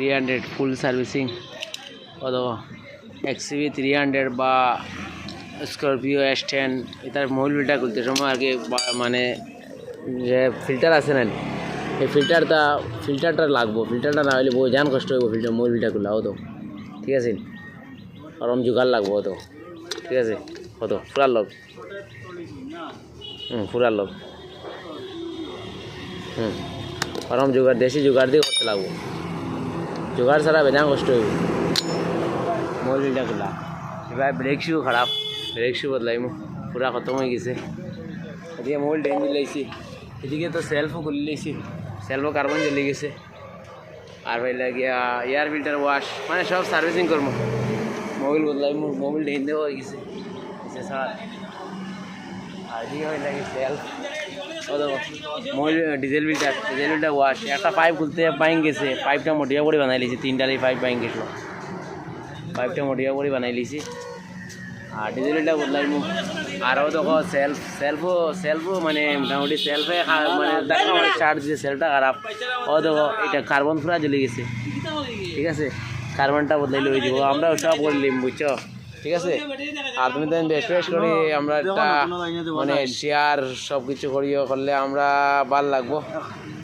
300 ফুল servicing কত XCV 300 বা Scorpio S10 এটার মোবিল ফিল্টার খুলতে সময় আর কি মানে যে ফিল্টার আছে না এই ফিল্টারটা লাগবো, ফিল্টারটা না হলে জান কষ্ট হইব ফিল্টার মোবিল ফিল্টার খুলা হতো, ঠিক আছে, গরম জোগাড় লাগবো হতো, ঠিক আছে, হতো ফুরার লোক ফুরার লোক গরম জোগাড় দেশি জোগাড় দিয়ে করতে লাগবো, জোগাড় ছাড়া বেজান কষ্ট হইব মোবিল ফিল্টার খোলা। এবার ব্রেক শু খারাপ, ব্রেক শু বদলাইমু পুরা খতম হয়ে গেছে। এদিকে মোবিল ডেন দিলাইছি, এদিকে তো সেলফও খুলে লাইছি, সেলফও কার্বন জ্বলে গেছে। আর ভাই লাগিয়া এয়ার ফিল্টার ওয়াশ মানে সব সার্ভিসিং করবো, মোবিল বদলাইমু, মোবিল ডেন দেওয়া হয়ে গেছে ছাড়া। আর এদিকে হয়ে লাগে self Mobil diesel filter wash, একটা পাইপ খুলতে বাইং গেছে, পাইপটা মোটিয়া করে বানাই লিছি, 3টালি পাইপ বাইং গেছিল, পাইপটা মোটিয়া করে বানাই লিছি। আর ডিজেলটা বদলাইমু। আরও দেখো সেলফও মানে মোটামুটি সেলফে মানে দেখো স্টার্ট দিয়েছে, সেলফটা খারাপ। ও দেখো এটা কার্বন পুরা জ্বলে গেছে, ঠিক আছে, কার্বনটা বদলাইলে হয়ে যাব, আমরা সব করলিম বুঝছো, ঠিক আছে। আর তুমি তো বেশ করি আমরা একটা মানে শেয়ার সব কিছু করিও করলে আমরা ভাল লাগবো।